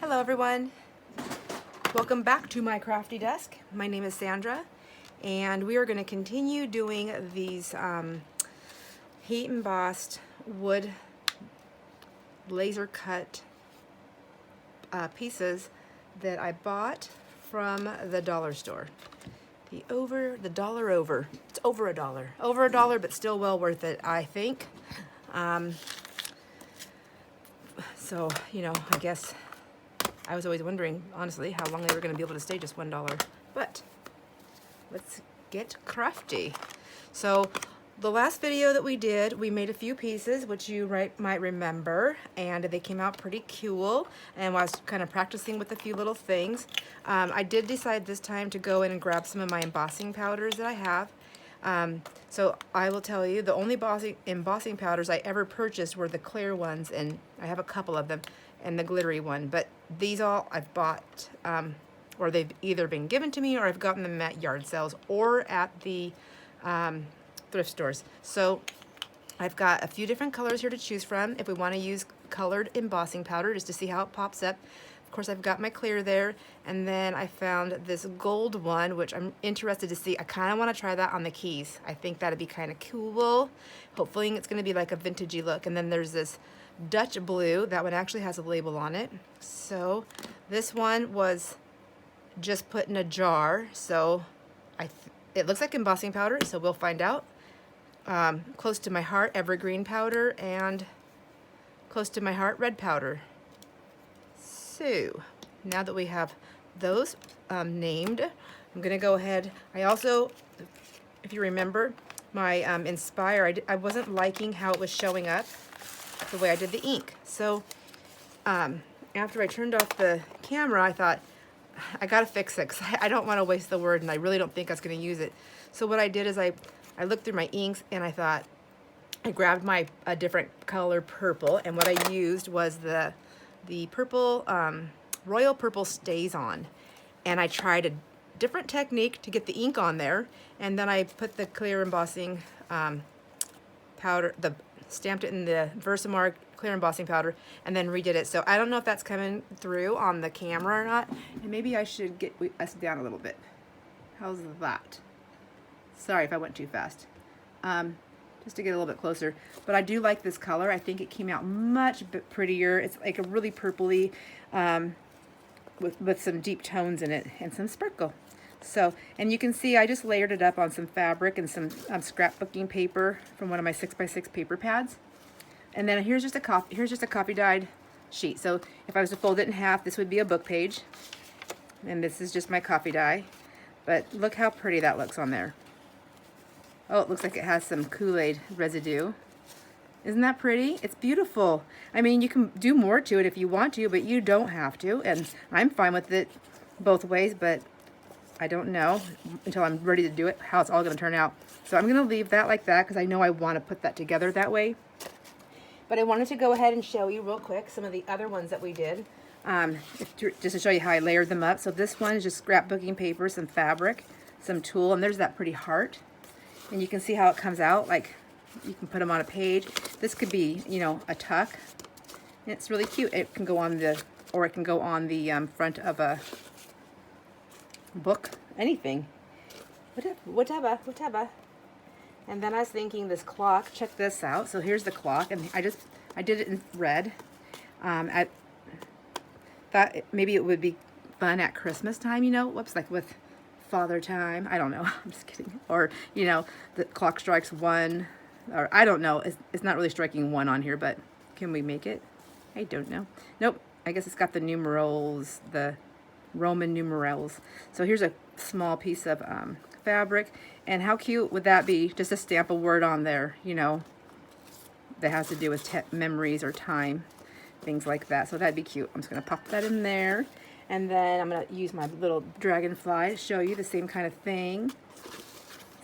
Hello everyone, welcome back to my crafty desk. My name is Sandra and we are going to continue doing these heat embossed wood laser cut pieces that I bought from the dollar store. The dollar over. It's over a dollar, but still well worth it, I think. So, you know, I guess I was always wondering, honestly, how long they were going to be able to stay just $1. But let's get crafty. So the last video that we did, we made a few pieces, which you might remember, and they came out pretty cool. And I was kind of practicing with a few little things. I did decide this time to go in and grab some of my embossing powders that I have. So I will tell you, the only embossing powders I ever purchased were the clear ones, and I have a couple of them, and the glittery one. But these all I've bought, or they've either been given to me, or I've gotten them at yard sales or at the thrift stores. So I've got a few different colors here to choose from if we want to use colored embossing powder, just to see how it pops up. Of course, I've got my clear there, and then I found this gold one, which I'm interested to see. I kind of want to try that on the keys. I think that'd be kind of cool. Hopefully it's going to be like a vintagey look. And then there's this Dutch blue. That one actually has a label on it. So this one was just put in a jar. So it looks like embossing powder, so we'll find out. Close to my heart, evergreen powder, and close to my heart, red powder. So now that we have those named, I'm gonna go ahead. I also, if you remember, my Inspire, I wasn't liking how it was showing up the way I did the ink. So after I turned off the camera, I thought, I gotta fix it, because I don't want to waste the word, and I really don't think I was going to use it. So what I did is I looked through my inks, and I thought, I grabbed my a different color purple, and what I used was the purple, Royal Purple Stays On. And I tried a different technique to get the ink on there, and then I put the clear embossing powder, stamped it in the Versamark clear embossing powder, and then redid it. So I don't know if that's coming through on the camera or not, and maybe I should get us down a little bit. How's that? Sorry if I went too fast. Just to get a little bit closer. But I do like this color. I think it came out much prettier. It's like a really purpley, with some deep tones in it and some sparkle. So, and you can see I just layered it up on some fabric and some scrapbooking paper from one of my 6x6 paper pads. And then here's just a copy dyed sheet. So if I was to fold it in half, this would be a book page. And this is just my coffee dye. But look how pretty that looks on there. Oh, it looks like it has some Kool-Aid residue. Isn't that pretty? It's beautiful. I mean, you can do more to it if you want to, but you don't have to. And I'm fine with it both ways, but I don't know until I'm ready to do it how it's all going to turn out. So I'm going to leave that like that, because I know I want to put that together that way. But I wanted to go ahead and show you real quick some of the other ones that we did, just to show you how I layered them up. So this one is just scrapbooking paper, some fabric, some tulle, and there's that pretty heart. And you can see how it comes out, like you can put them on a page. This could be, you know, a tuck. And it's really cute. It can go on the, or it can go on the front of a book, anything. Whatever. And then I was thinking this clock, check this out. So here's the clock, and I did it in red. I thought maybe it would be fun at Christmas time, you know, like with Father Time. I don't know. I'm just kidding. Or, you know, the clock strikes 1, or I don't know. It's not really striking 1 on here, but can we make it? I don't know. Nope. I guess it's got the numerals, the Roman numerals. So here's a small piece of fabric, and how cute would that be? Just to stamp a word on there, you know, that has to do with memories or time, things like that. So that'd be cute. I'm just gonna pop that in there. And then I'm going to use my little dragonfly to show you the same kind of thing.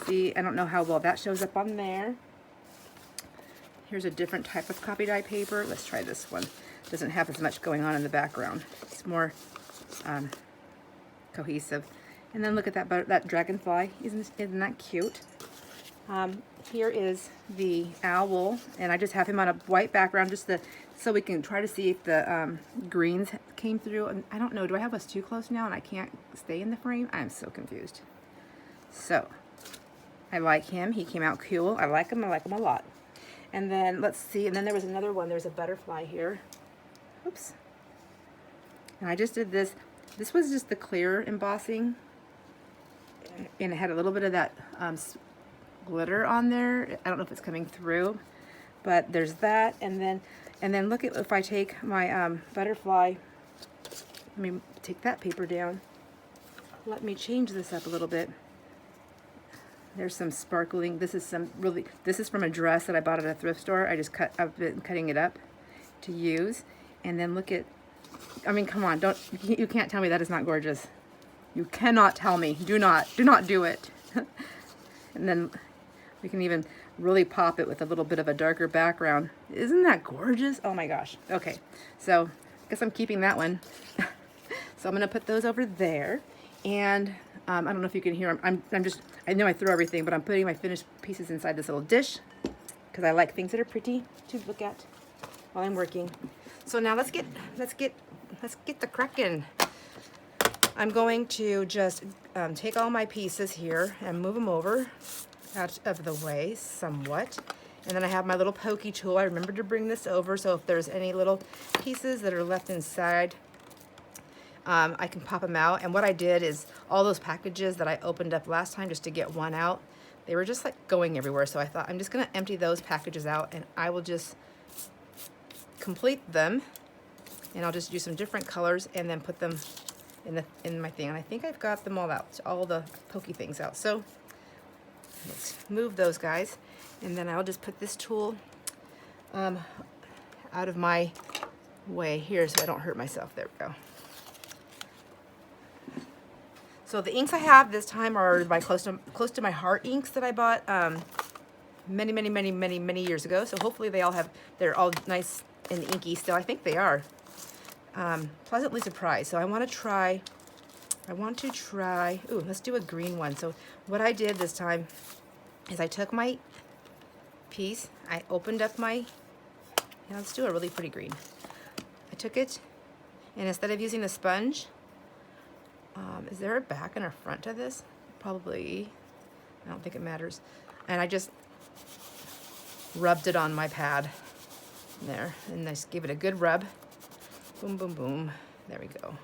See, I don't know how well that shows up on there. Here's a different type of copy dye paper. Let's try this one. Doesn't have as much going on in the background. It's more cohesive. And then look at that dragonfly. Isn't that cute? Here is the owl, and I just have him on a white background just to so we can try to see if the greens came through. And I don't know, do I have us too close now and I can't stay in the frame? I'm so confused. So I like him. He came out cool. I like him a lot. And then let's see, and then there was another one. There's a butterfly here. Oops. And I just did this. This was just the clear embossing, and it had a little bit of that glitter on there. I don't know if it's coming through, but there's that. And then look at, if I take my butterfly, let me take that paper down. Let me change this up a little bit. There's some sparkling. This is from a dress that I bought at a thrift store. I've been cutting it up to use. And then look at, I mean, come on, you can't tell me that is not gorgeous. You cannot tell me. Do not do it. And then we can even really pop it with a little bit of a darker background. Isn't that gorgeous? Oh my gosh. Okay, so I guess I'm keeping that one. So I'm gonna put those over there. And I don't know if you can hear them. I know I throw everything, but I'm putting my finished pieces inside this little dish because I like things that are pretty to look at while I'm working. So now let's get the cracking. I'm going to just take all my pieces here and move them over out of the way somewhat. And then I have my little pokey tool. I remember to bring this over, so if there's any little pieces that are left inside, I can pop them out. And what I did is all those packages that I opened up last time just to get one out, they were just like going everywhere. So I thought I'm just gonna empty those packages out and I will just complete them. And I'll just do some different colors and then put them in my thing. And I think I've got them all out, all the pokey things out. So let's move those guys. And then I'll just put this tool out of my way here so I don't hurt myself. There we go. So the inks I have this time are my close to my heart inks that I bought many years ago. So hopefully they're all nice and inky still. I think they are. Pleasantly surprised. So I want to try, ooh, let's do a green one. So what I did this time is I took my piece, I opened up my, let's do a really pretty green. I took it, and instead of using a sponge, is there a back and a front to this? Probably. I don't think it matters. And I just rubbed it on my pad there, and I just gave it a good rub. Boom, boom, boom. There we go.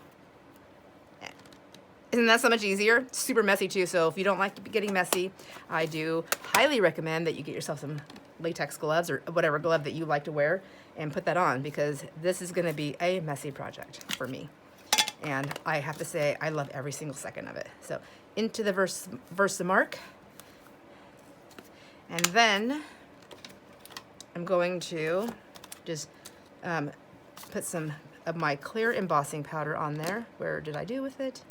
Isn't that so much easier? Super messy too, so if you don't like getting messy, I do highly recommend that you get yourself some latex gloves or whatever glove that you like to wear and put that on, because this is gonna be a messy project for me. And I have to say, I love every single second of it. So into the Versamark. And then I'm going to just put some of my clear embossing powder on there. Where did I do with it?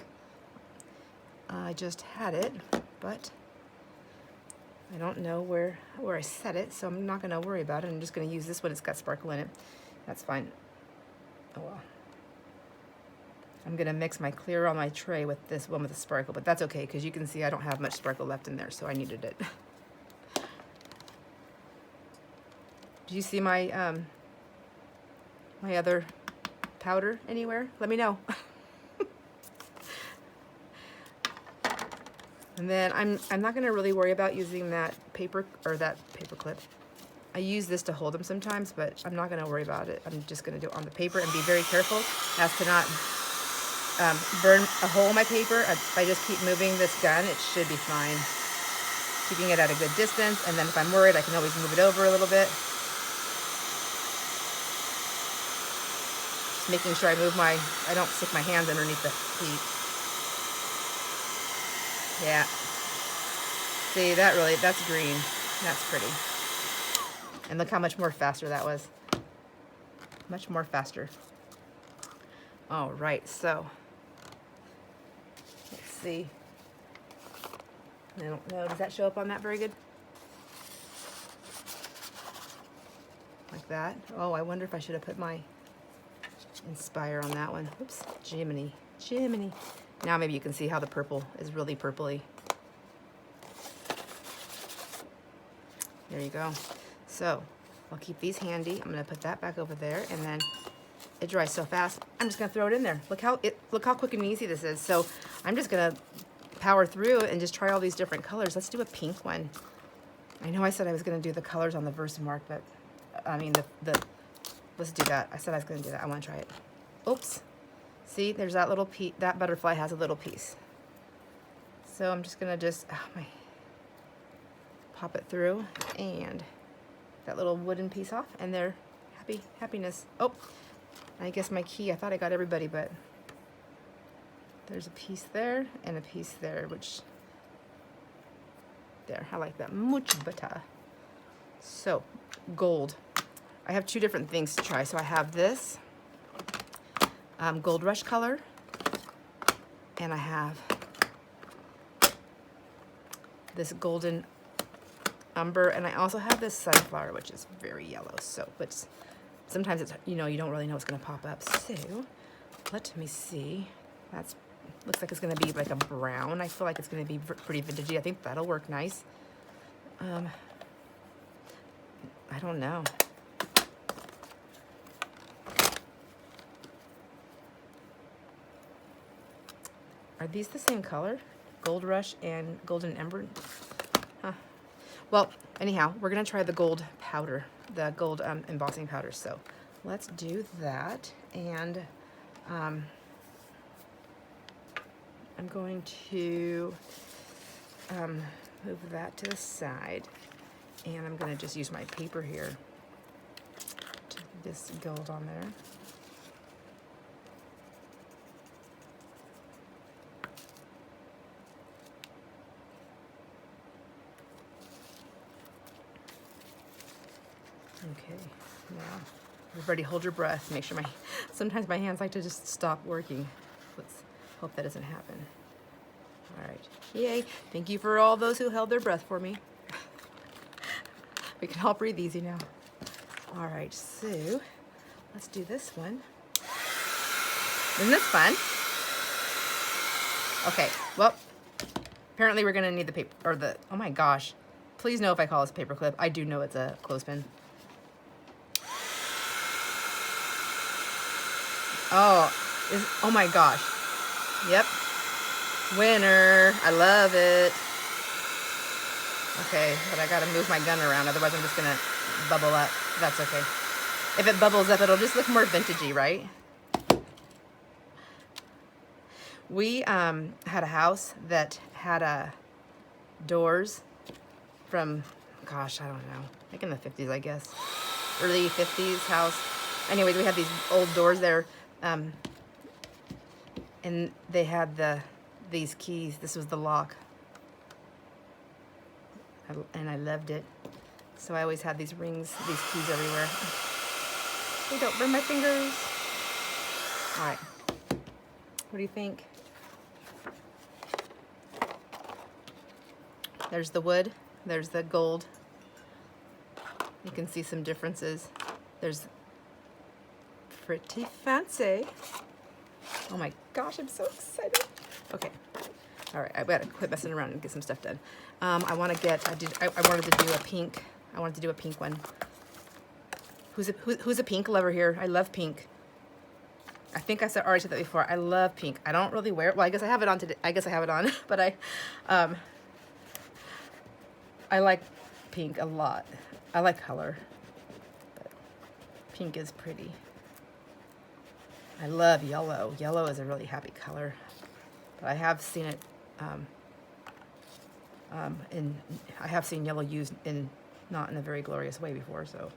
I just had it, but I don't know where I set it, so I'm not gonna worry about it. I'm just gonna use this one. It's got sparkle in it. That's fine. Oh well. I'm gonna mix my clear on my tray with this one with the sparkle, but that's okay because you can see I don't have much sparkle left in there, so I needed it. Do you see my my other powder anywhere? Let me know. And then I'm not gonna really worry about using that paper or that paper clip. I use this to hold them sometimes, but I'm not gonna worry about it. I'm just gonna do it on the paper and be very careful as to not burn a hole in my paper. If I just keep moving this gun, it should be fine. Keeping it at a good distance, and then if I'm worried, I can always move it over a little bit. Just making sure I don't stick my hands underneath the heat. Yeah. See, that's green. That's pretty. And look how much more faster that was. Much more faster. All right, so let's see. I don't know, does that show up on that very good? Like that. Oh, I wonder if I should have put my Inspire on that one. Oops, Jiminy. Now maybe you can see how the purple is really purpley. There you go. So I'll keep these handy. I'm gonna put that back over there, and then it dries so fast, I'm just gonna throw it in there. Look how quick and easy this is. So I'm just gonna power through and just try all these different colors. Let's do a pink one. I know I said I was gonna do the colors on the Versamark, but I mean let's do that. I said I was gonna do that. I wanna try it. Oops. See, there's that little piece, that butterfly has a little piece. So I'm just gonna pop it through and that little wooden piece off, and they're happiness. Oh, I guess my key, I thought I got everybody, but there's a piece there and a piece there, which, there, I like that, much better. So, gold. I have two different things to try. So I have this Gold Rush color, and I have this golden umber, and I also have this sunflower, which is very yellow. So, but sometimes it's, you know, you don't really know what's going to pop up. So, let me see. That's looks like it's going to be like a brown. I feel like it's going to be pretty vintagey. I think that'll work nice. I don't know. Are these the same color? Gold Rush and Golden Ember? Huh. Well, anyhow, we're going to try the gold powder, the gold embossing powder. So let's do that. And I'm going to move that to the side. And I'm going to just use my paper here to this gold on there. Okay, now everybody hold your breath. Make sure sometimes my hands like to just stop working. Let's hope that doesn't happen. All right, yay. Thank you for all those who held their breath for me. We can all breathe easy now. All right, so let's do this one. Isn't this fun? Okay, well, apparently we're gonna need the paper, or the, oh my gosh. Please know if I call this a paper clip. I do know it's a clothespin. Oh my gosh. Yep. Winner. I love it. Okay, but I gotta move my gun around, otherwise I'm just gonna bubble up. That's okay. If it bubbles up, it'll just look more vintagey, right? We had a house that had doors from, gosh, I don't know, like in the 50s, I guess. Early 50s house. Anyways, we had these old doors there. And they had these keys. This was the lock. And I loved it. So I always had these rings, these keys everywhere. They don't burn my fingers. All right. What do you think? There's the wood. There's the gold. You can see some differences. There's pretty fancy. Oh my gosh, I'm so excited. Okay. All right, I've got to quit messing around and get some stuff done. I wanted to do a pink. I wanted to do a pink one. Who's a pink lover here? I love pink. I think I already said that before. I love pink. I don't really wear it. Well, I guess I have it on today. I guess I have it on, but I like pink a lot. I like color, but pink is pretty. I love yellow. Yellow is a really happy color, but I have seen it I have seen yellow used not in a very glorious way before, so.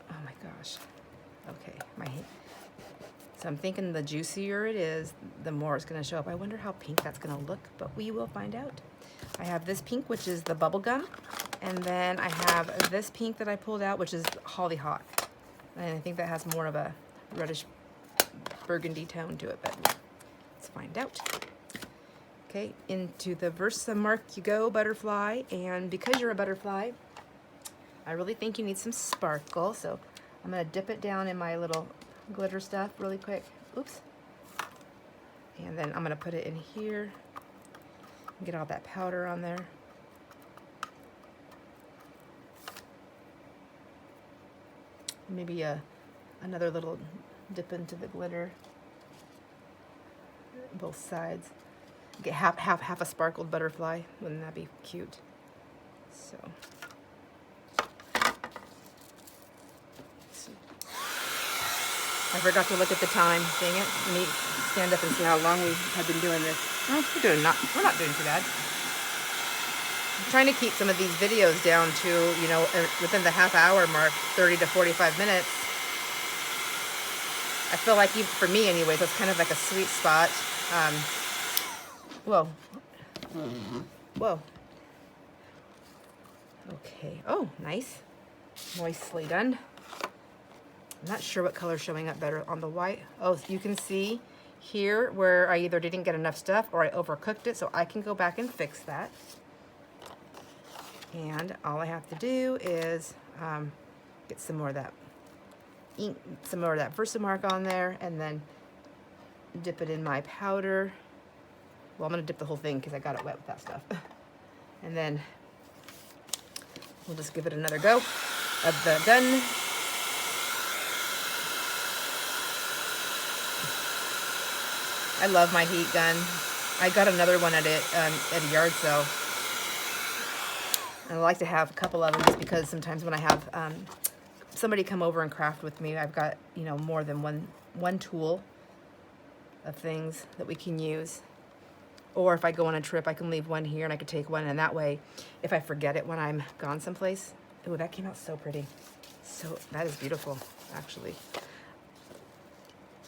Oh my gosh. Okay, so I'm thinking the juicier it is, the more it's gonna show up. I wonder how pink that's gonna look, but we will find out. I have this pink, which is the bubble gum, and then I have this pink that I pulled out, which is hollyhock. And I think that has more of a reddish burgundy tone to it, but let's find out. Okay, into the Versamark you go, butterfly. And because you're a butterfly, I really think you need some sparkle. So I'm gonna dip it down in my little glitter stuff really quick. Oops. And then I'm gonna put it in here and get all that powder on there. maybe another little dip into the glitter, both sides. Get half a sparkled butterfly. Wouldn't that be cute? So. I forgot to look at the time. Dang it! Let me stand up and see how long we have been doing this. Oh, we're not doing too bad. I'm trying to keep some of these videos down to, you know, within the half-hour mark, 30 to 45 minutes. I feel like, even for me anyways, that's kind of like a sweet spot. Whoa. Whoa. Okay. Oh, nice. Moistly done. I'm not sure what color's showing up better on the white. Oh, you can see here where I either didn't get enough stuff or I overcooked it, so I can go back and fix that. And all I have to do is get some more of that ink, some more of that Versamark on there, and then dip it in my powder. Well, I'm gonna dip the whole thing because I got it wet with that stuff. And then we'll just give it another go of the gun. I love my heat gun. I got another one at a yard sale. And I like to have a couple of them just because sometimes when I have somebody come over and craft with me, I've got, you know, more than one tool of things that we can use. Or if I go on a trip, I can leave one here and I could take one, and that way, if I forget it when I'm gone someplace. Oh, that came out so pretty. So that is beautiful, actually.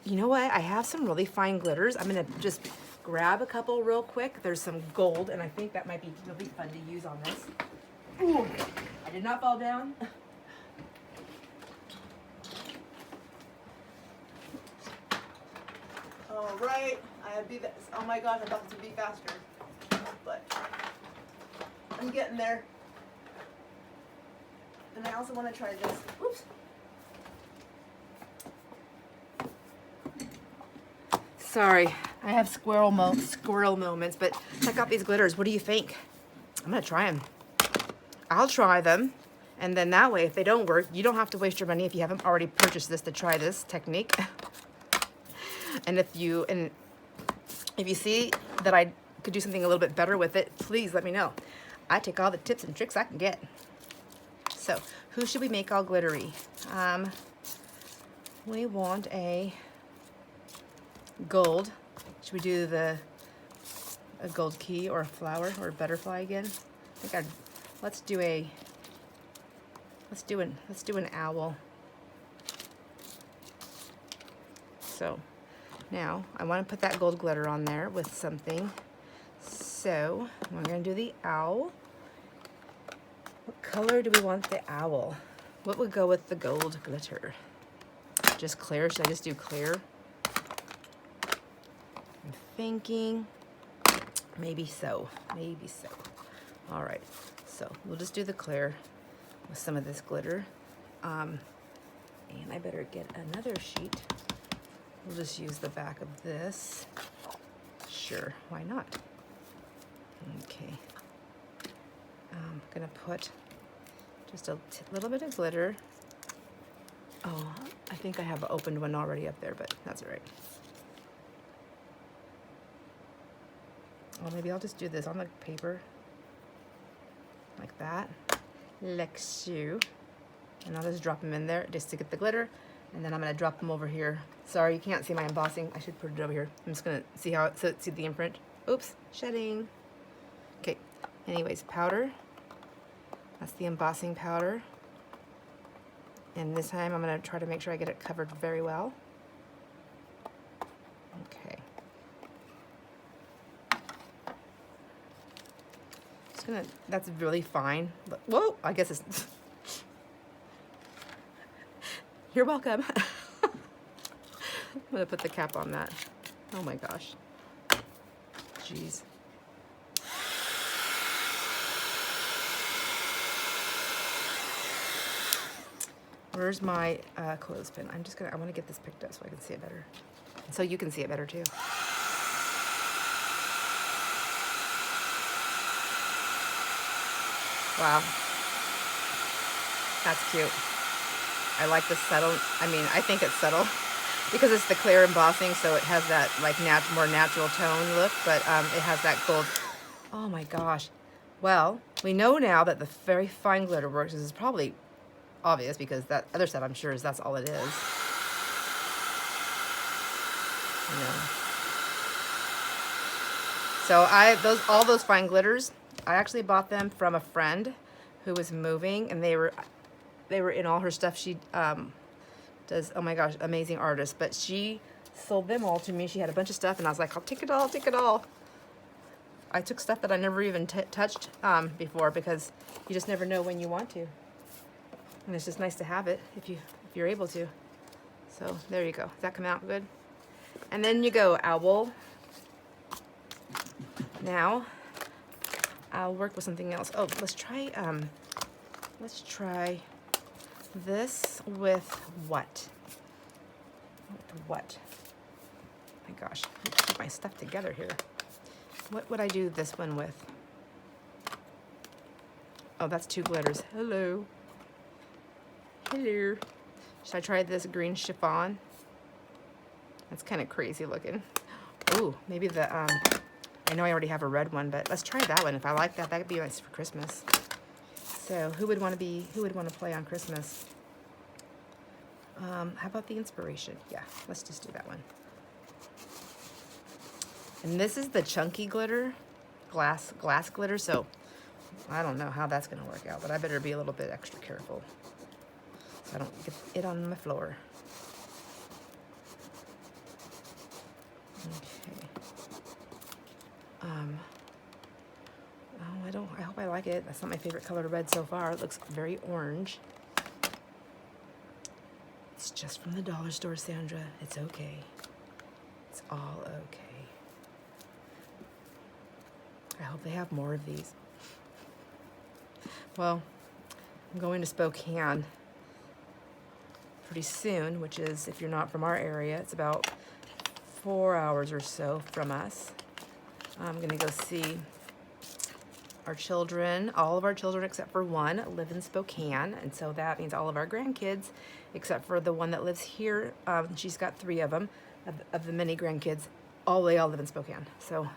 You know what? I have some really fine glitters. I'm gonna just grab a couple real quick. There's some gold, and I think that might be really fun to use on this. Ooh, I did not fall down. All right, oh my gosh, I thought this would be faster, but I'm getting there. And I also want to try this. Oops. Sorry, I have squirrel moments, but check out these glitters. What do you think? I'm gonna try them. I'll try them, and then that way, if they don't work, you don't have to waste your money if you haven't already purchased this to try this technique. And if you see that I could do something a little bit better with it, please let me know. I take all the tips and tricks I can get. So, who should we make all glittery? We want a gold. Should we do a gold key or a flower or a butterfly again? I think let's do an owl. So now I want to put that gold glitter on there with something. So we're going to do the owl. What color do we want the owl? What would go with the gold glitter? Just clear? Should I just do clear? I'm thinking maybe so. Maybe so. All right. So we'll just do the clear with some of this glitter. And I better get another sheet. We'll just use the back of this. Sure, why not? Okay. I'm gonna put just a little bit of glitter. Oh, I think I have an opened one already up there, but that's all right. Well, maybe I'll just do this on the paper. Like that. Like so. And I'll just drop them in there just to get the glitter. And then I'm going to drop them over here. Sorry, you can't see my embossing. I should put it over here. I'm just going to see how see the imprint. Oops, shedding. Okay, anyways, powder. That's the embossing powder. And this time I'm going to try to make sure I get it covered very well. Okay. Just gonna, that's really fine. But, whoa, I guess it's... You're welcome. I'm gonna put the cap on that. Oh my gosh. Jeez. Where's my clothespin? I want to get this picked up so I can see it better. So you can see it better too. Wow. That's cute. I like the subtle, I mean, I think it's subtle because it's the clear embossing, so it has that like more natural tone look, but it has that gold. Oh my gosh. Well, we know now that the very fine glitter works. This is probably obvious because that other stuff I'm sure is that's all it is. You know. So all those fine glitters, I actually bought them from a friend who was moving, and they were in all her stuff. She does, oh my gosh, amazing artist, but she sold them all to me. She had a bunch of stuff, and I was like, I'll take it all, take it all. I took stuff that I never even touched before because you just never know when you want to, and it's just nice to have it if you're able to. So there you go. Does that come out good? And then you go owl. Now I'll work with something else. Oh, let's try this with what? With what? Oh my gosh, I need to keep my stuff together here. What would I do this one with? Oh, that's two glitters. Hello. Hello. Should I try this green chiffon? That's kind of crazy looking. Ooh, maybe the, I know I already have a red one, but let's try that one. If I like that, that could be nice for Christmas. So who would want to play on Christmas? How about the inspiration? Yeah, let's just do that one. And this is the chunky glitter, glass glitter, so I don't know how that's going to work out, but I better be a little bit extra careful so I don't get it on my floor. Okay. Oh, I hope I like it. That's not my favorite color red so far. It looks very orange. It's just from the dollar store, Sandra. It's okay. It's all okay. I hope they have more of these. Well, I'm going to Spokane pretty soon, which is, if you're not from our area, it's about 4 hours or so from us. I'm gonna go see our children. All of our children except for one live in Spokane, and so that means all of our grandkids except for the one that lives here. She's got 3 of them, of the many grandkids. They all live in Spokane, so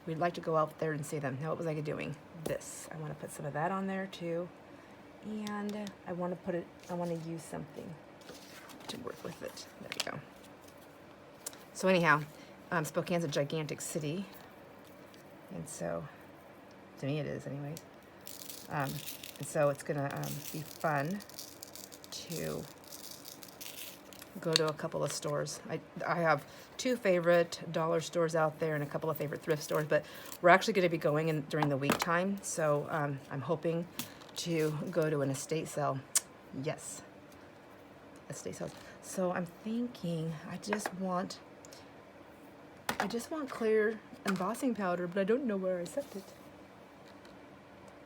we'd like to go out there and see them. Now, what was I doing? This. I want to put some of that on there too, and I want to use something to work with it. There you go. So anyhow, Spokane's a gigantic city, and so, to me it is anyways. And so it's gonna be fun to go to a couple of stores. I have 2 favorite dollar stores out there and a couple of favorite thrift stores, but we're actually going to be going in during the week time, so I'm hoping to go to an estate sale. Yes, estate sales. So I'm thinking I just want clear embossing powder, but I don't know where I set it.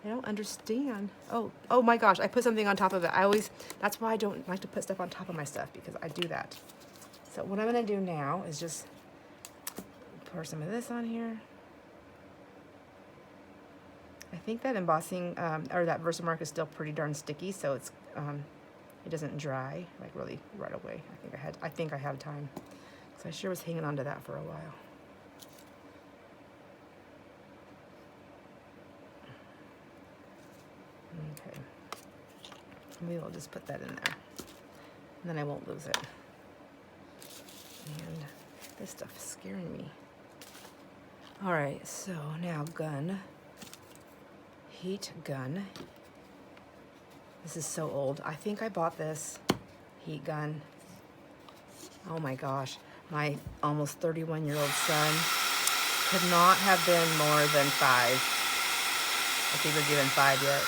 I don't understand. Oh my gosh, I put something on top of it. That's why I don't like to put stuff on top of my stuff, because I do that. So what I'm gonna do now is just pour some of this on here. I think that embossing, or that Versamark is still pretty darn sticky, so it's, it doesn't dry like really right away. I think I have time. So I sure was hanging on to that for a while. Okay. Maybe I'll just put that in there. And then I won't lose it. And this stuff is scaring me. Alright, so now gun. Heat gun. This is so old. I think I bought this heat gun. Oh my gosh. My almost 31-year-old son could not have been more than 5. If he was even 5 yet.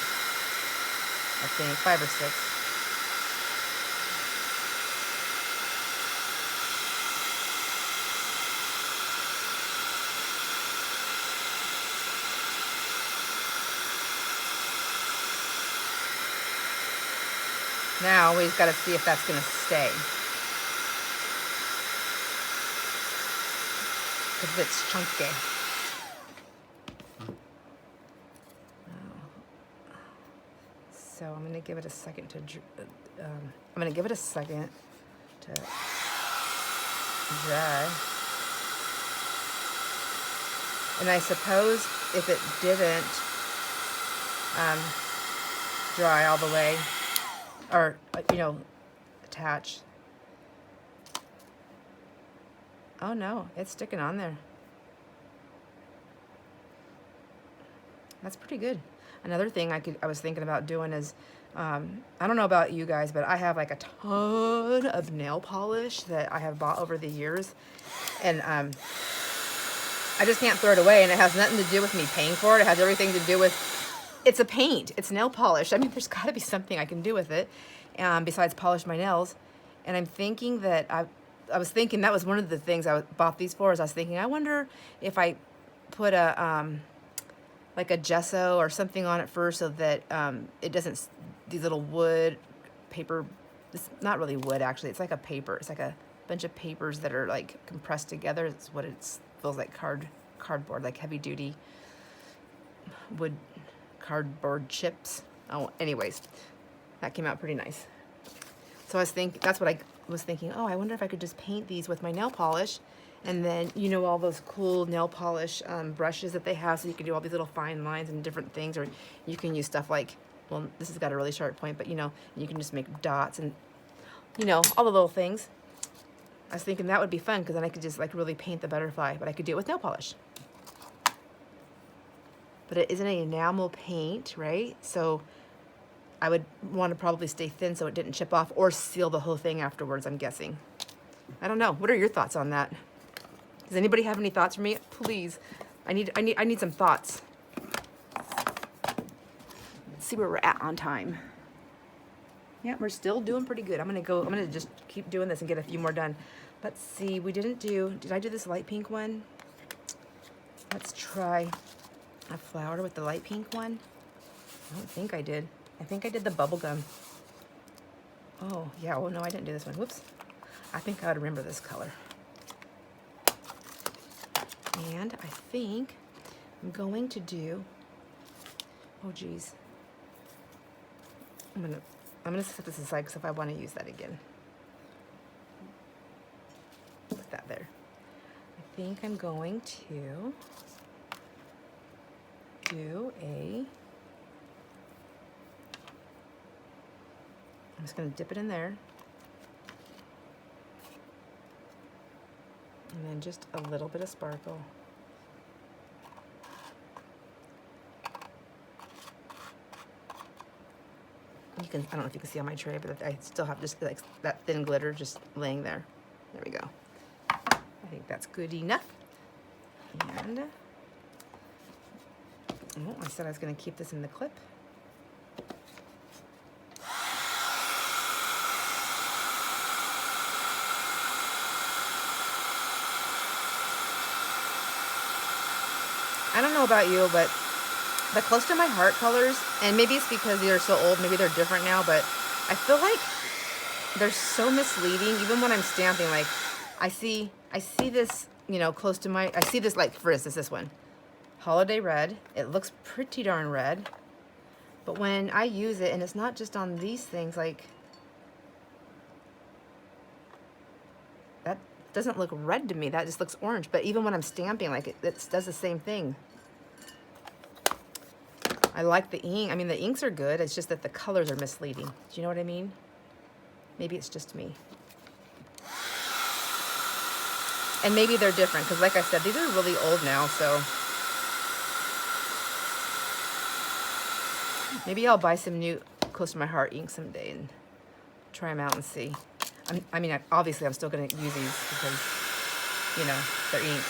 I think 5 or 6. Now we've got to see if that's going to stay. Because it's chunky. So I'm gonna give it a second to dry. And I suppose if it didn't dry all the way, or attach. Oh no, it's sticking on there. That's pretty good. Another thing I was thinking about doing is, I don't know about you guys, but I have like a ton of nail polish that I have bought over the years, and I just can't throw it away, and it has nothing to do with me paying for it. It has everything to do with, it's a paint, it's nail polish. I mean, there's got to be something I can do with it, besides polish my nails. And I'm thinking that I was thinking that was one of the things I bought these for. Is I was thinking, I wonder if I put a like a gesso or something on it first, so that it doesn't, these little wood paper, it's not really wood actually, it's like a paper, it's like a bunch of papers that are like compressed together. It's what it feels like, cardboard, like heavy duty wood cardboard chips. Oh, anyways, that came out pretty nice. So that's what I was thinking, oh, I wonder if I could just paint these with my nail polish. And then, all those cool nail polish brushes that they have, so you can do all these little fine lines and different things, or you can use stuff like, well, this has got a really sharp point, but you can just make dots and, all the little things. I was thinking that would be fun, because then I could just like really paint the butterfly, but I could do it with nail polish. But it isn't an enamel paint, right? So I would want to probably stay thin so it didn't chip off, or seal the whole thing afterwards, I'm guessing. I don't know. What are your thoughts on that? Does anybody have any thoughts for me? Please. I need some thoughts. Let's see where we're at on time. Yeah, we're still doing pretty good. I'm gonna just keep doing this and get a few more done. Let's see, did I do this light pink one? Let's try a flower with the light pink one. I don't think I did. I think I did the bubble gum. Oh, yeah, well, no, I didn't do this one. Whoops. I think I would remember this color. And I think I'm going to do, oh geez. I'm gonna set this aside, because if I want to use that again. Put that there. I think I'm going to do I'm just gonna dip it in there. And then just a little bit of sparkle. I don't know if you can see on my tray, but I still have just like that thin glitter just laying there. There we go. I think that's good enough. And I said I was going to keep this in the clip. I don't know about you, but the close to my heart colors, and maybe it's because they're so old, maybe they're different now, but I feel like they're so misleading. Even when I'm stamping, like I see this, close to I see this, like for instance, this one, Holiday Red. It looks pretty darn red, but when I use it, and it's not just on these things, like that doesn't look red to me. That just looks orange. But even when I'm stamping, like it does the same thing. I like the ink. I mean, the inks are good. It's just that the colors are misleading. Do you know what I mean? Maybe it's just me. And maybe they're different, because like I said, these are really old now, so maybe I'll buy some new close to my heart ink someday and try them out and see. Obviously I'm still going to use these because, they're ink.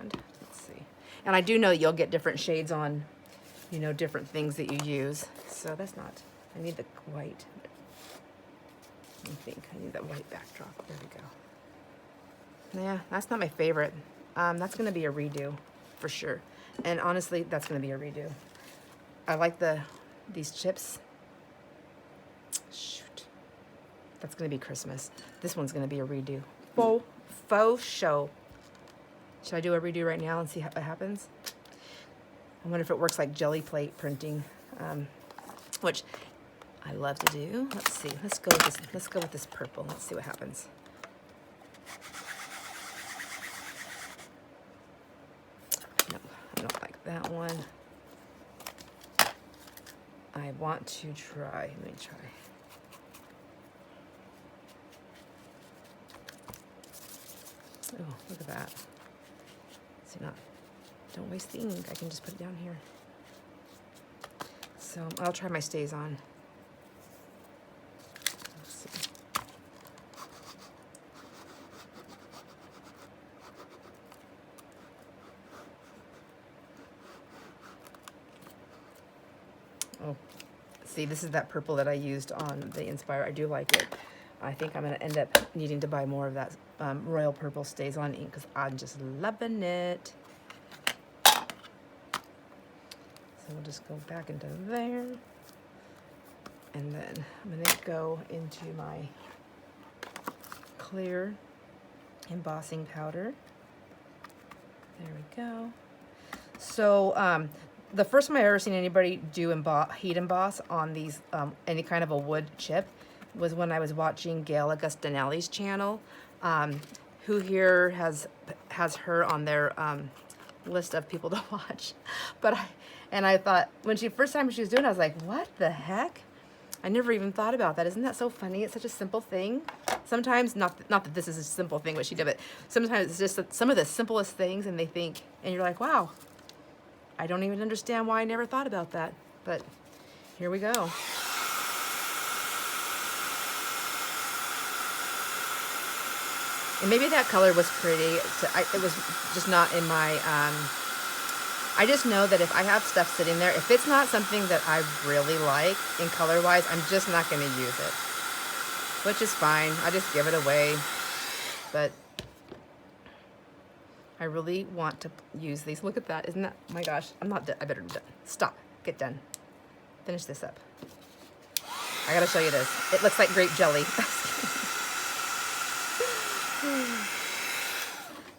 And let's see. And I do know you'll get different shades on, different things that you use. So that's not, I need the white. I think I need that white backdrop. There we go. Yeah, that's not my favorite. That's going to be a redo for sure. And honestly, that's going to be a redo. I like these chips. Shoot. That's going to be Christmas. This one's going to be a redo. Faux show. Should I do a redo right now and see what happens? I wonder if it works like jelly plate printing. which I love to do. Let's see. Let's go with this. Let's go with this purple. Let's see what happens. No, I don't like that one. I want to try. Let me try. Oh, look at that. See, don't waste the ink. I can just put it down here. So I'll try my stays on. Let's see. Oh, see, this is that purple that I used on the Inspire. I do like it. I think I'm going to end up needing to buy more of that royal purple stays on ink because I'm just loving it. So we'll just go back into there. And then I'm going to go into my clear embossing powder. There we go. So the first time I've ever seen anybody do heat emboss on these, any kind of a wood chip, was when I was watching Gail Augustinelli's channel. Who here has her on their list of people to watch? And I thought, when first time she was doing it, I was like, what the heck? I never even thought about that. Isn't that so funny? It's such a simple thing. Sometimes, not that this is a simple thing what she did, but sometimes it's just some of the simplest things, and you're like, wow, I don't even understand why I never thought about that. But here we go. And maybe that color was pretty. It was just not in my, I just know that if I have stuff sitting there, if it's not something that I really like in color-wise, I'm just not going to use it. Which is fine. I just give it away. But I really want to use these. Look at that. Isn't that, oh my gosh, I'm not done. I better stop. Get done. Finish this up. I got to show you this. It looks like grape jelly.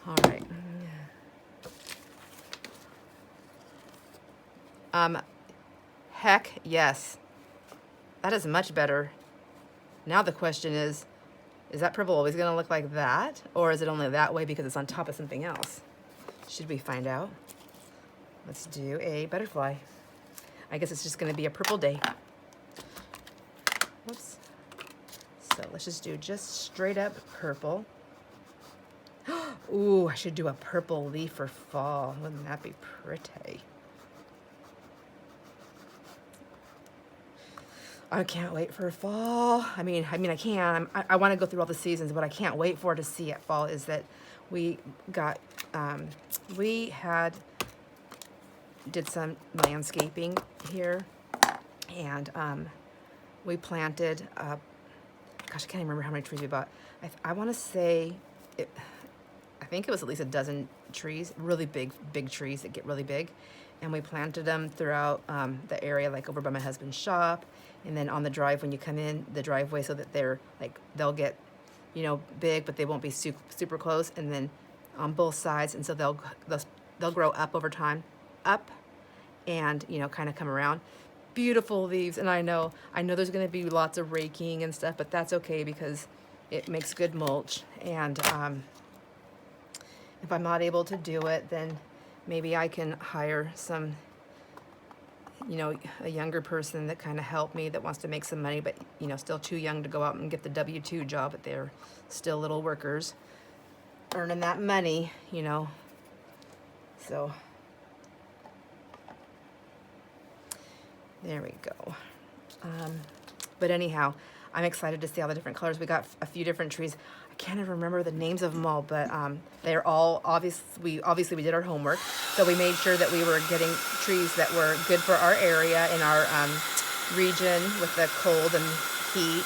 All right. Heck yes. That is much better. Now the question is that purple always going to look like that? Or is it only that way because it's on top of something else? Should we find out? Let's do a butterfly. I guess it's just going to be a purple day. Whoops. So let's just do straight up purple. Ooh, I should do a purple leaf for fall. Wouldn't that be pretty? I can't wait for fall. I mean, I can. I want to go through all the seasons, but I can't wait for to see at fall is that we did some landscaping here, and we planted, gosh, I can't even remember how many trees we bought. I want to say, I think it was at least a dozen trees, really big trees that get really big. And we planted them throughout the area, like over by my husband's shop. And then on the drive, when you come in the driveway, so that they'll get, big, but they won't be super close. And then on both sides. And so they'll grow up over time, up and, kind of come around. Beautiful leaves. And I know there's going to be lots of raking and stuff, but that's okay because it makes good mulch. And if I'm not able to do it, then maybe I can hire some, a younger person that kind of help me that wants to make some money, but, still too young to go out and get the W-2 job, but they're still little workers earning that money, So there we go. But anyhow, I'm excited to see all the different colors. We got a few different trees. I can't even remember the names of them all, but they're all obviously we did our homework, so we made sure that we were getting trees that were good for our area in our region with the cold and heat,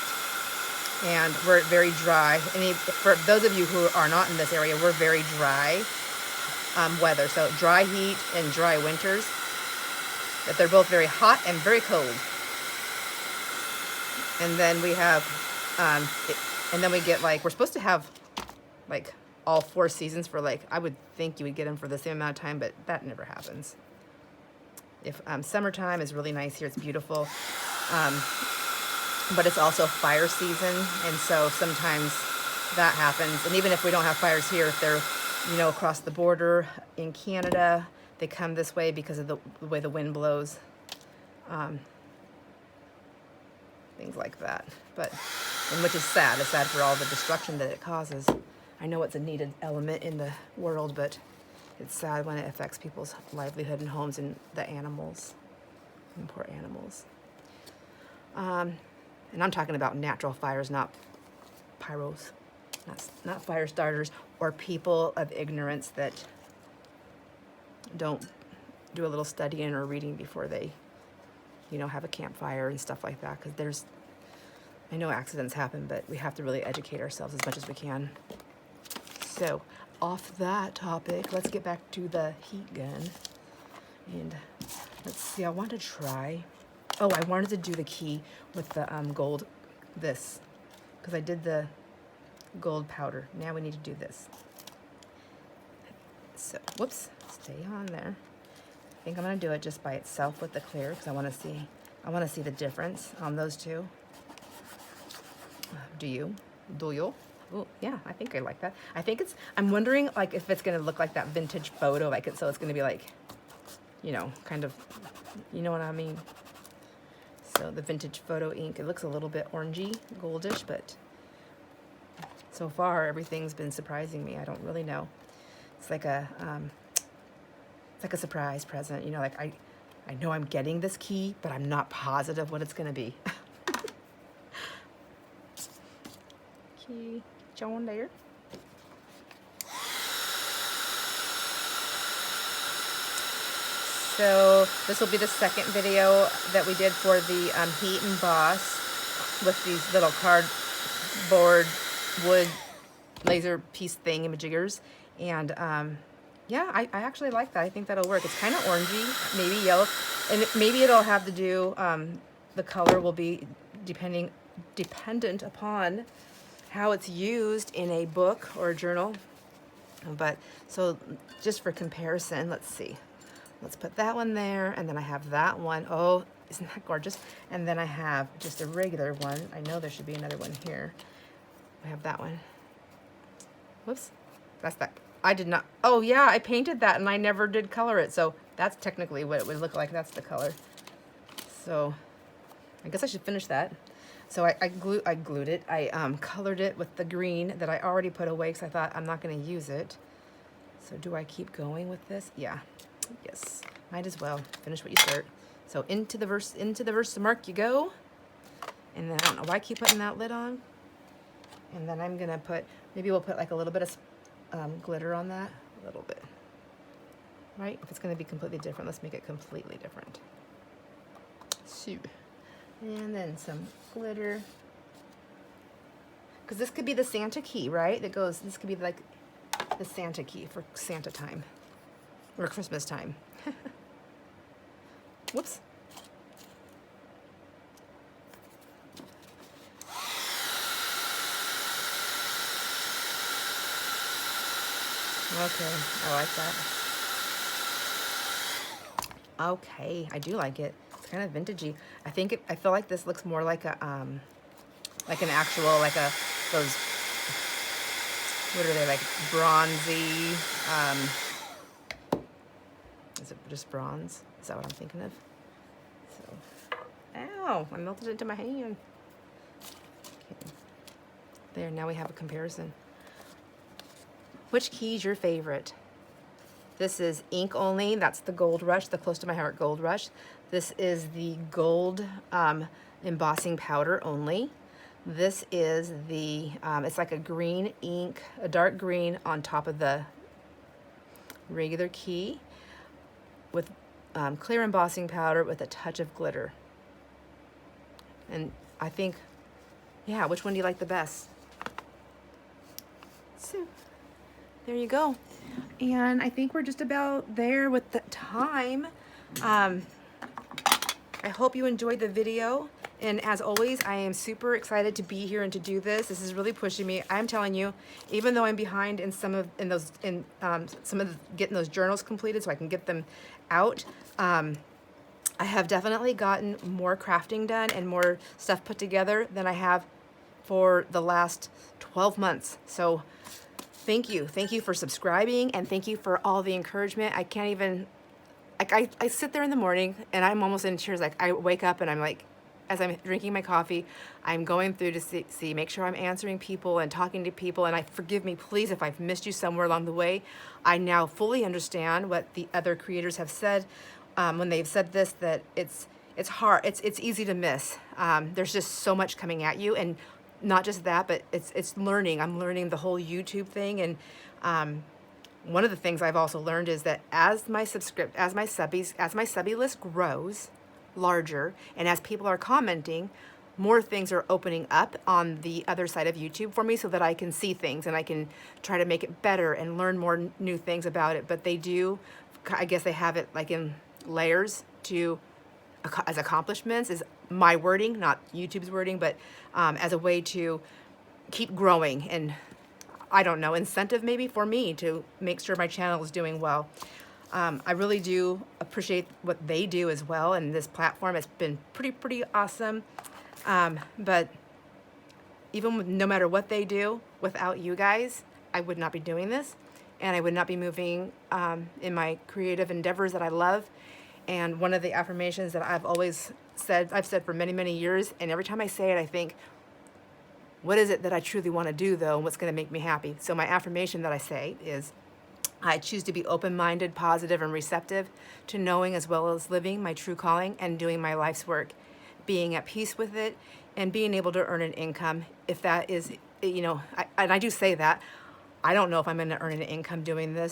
and we're very dry. For those of you who are not in this area, we're very dry weather, so dry heat and dry winters. But they're both very hot and very cold. And then we have, and then we get we're supposed to have all 4 seasons for I would think you would get them for the same amount of time, but that never happens. If summertime is really nice here, it's beautiful. But it's also fire season, and so sometimes that happens. And even if we don't have fires here, if they're, you know, across the border in Canada, they come this way because of the way the wind blows. Things like that. And which is sad. It's sad for all the destruction that it causes. I know it's a needed element in the world, but it's sad when it affects people's livelihood and homes and the animals, and poor animals. And I'm talking about natural fires, not pyros, not fire starters, or people of ignorance that don't do a little studying or reading before they, you know, have a campfire and stuff like that. Because I know accidents happen, but we have to really educate ourselves as much as we can. So, off that topic, let's get back to the heat gun. And let's see, I want to try. Oh, I wanted to do the key with the gold, because I did the gold powder. Now we need to do this. So, whoops, stay on there. I think I'm gonna do it just by itself with the clear, because I want to see the difference on those two. Do you? Oh, yeah, I think I like that. I'm wondering like if it's gonna look like that vintage photo, so it's gonna be like, you know, kind of, you know what I mean? So the vintage photo ink, it looks a little bit orangey, goldish, but so far everything's been surprising me. I don't really know. It's like a surprise present, you know, like I know I'm getting this key, but I'm not positive what it's gonna be. Key, John there. So this will be the second video that we did for the heat emboss with these little cardboard wood laser piece thingamajiggers. And yeah, I actually like that. I think that'll work. It's kind of orangey, maybe yellow, and maybe it'll have to do, the color will be dependent upon how it's used in a book or a journal. But so just for comparison, let's see. Let's put that one there, and then I have that one. Oh, isn't that gorgeous? And then I have just a regular one. I know there should be another one here. I have that one. Whoops, that's that. I did not, oh yeah, I painted that and I never did color it. So that's technically what it would look like. That's the color. So I guess I should finish that. So I glued it. I colored it with the green that I already put away because I thought I'm not going to use it. So do I keep going with this? Yeah. Yes. Might as well finish what you start. So into the verse mark you go. And then I don't know why I keep putting that lid on. And then I'm gonna put, maybe we'll put like a little bit of glitter on that, a little bit. Right? If it's gonna be completely different, let's make it completely different. So, and then some glitter. Because this could be the Santa key, right? This could be like the Santa key for Santa time. Or Christmas time. Whoops. Okay, I like that. Okay, I do like it. It's kind of vintagey. I feel like this looks more like a like an actual, those, what are they, like bronzy, is it just bronze? Is that what I'm thinking of? So, ow, I melted it into my hand. Okay. There, now we have a comparison. Which key is your favorite? This is ink only. That's the Gold Rush, the Close to My Heart Gold Rush. This is the gold embossing powder only. This is the, it's like a green ink, a dark green on top of the regular key with clear embossing powder with a touch of glitter. And I think, yeah, which one do you like the best? So, there you go. And I think we're just about there with the time. I hope you enjoyed the video. And as always, I am super excited to be here and to do this. This is really pushing me. I'm telling you, even though I'm behind in getting those journals completed so I can get them out, I have definitely gotten more crafting done and more stuff put together than I have for the last 12 months. So thank you. Thank you for subscribing, and thank you for all the encouragement. I can't even, like, I sit there in the morning and I'm almost in tears. Like, I wake up and I'm like, as I'm drinking my coffee, I'm going through to see, make sure I'm answering people and talking to people. And forgive me, please, if I've missed you somewhere along the way. I now fully understand what the other creators have said when they've said this, that it's hard, it's easy to miss. There's just so much coming at you, and not just that, but it's learning. I'm learning the whole YouTube thing, and one of the things I've also learned is that as my subby list grows larger, and as people are commenting, more things are opening up on the other side of YouTube for me, so that I can see things and I can try to make it better and learn more new things about it. But they do, I guess they have it like in layers to, as accomplishments is my wording, not YouTube's wording, but as a way to keep growing, and I don't know, incentive maybe for me to make sure my channel is doing well. I really do appreciate what they do as well, and this platform has been pretty awesome. But even no matter what they do, without you guys, I would not be doing this, and I would not be moving in my creative endeavors that I love. And one of the affirmations that I've said for many years, and every time I say it, I think, what is it that I truly want to do, though, and what's going to make me happy? So my affirmation that I say is, I choose to be open-minded, positive, and receptive to knowing as well as living my true calling and doing my life's work, being at peace with it, and being able to earn an income. If that is, and I do say that, I don't know if I'm going to earn an income doing this,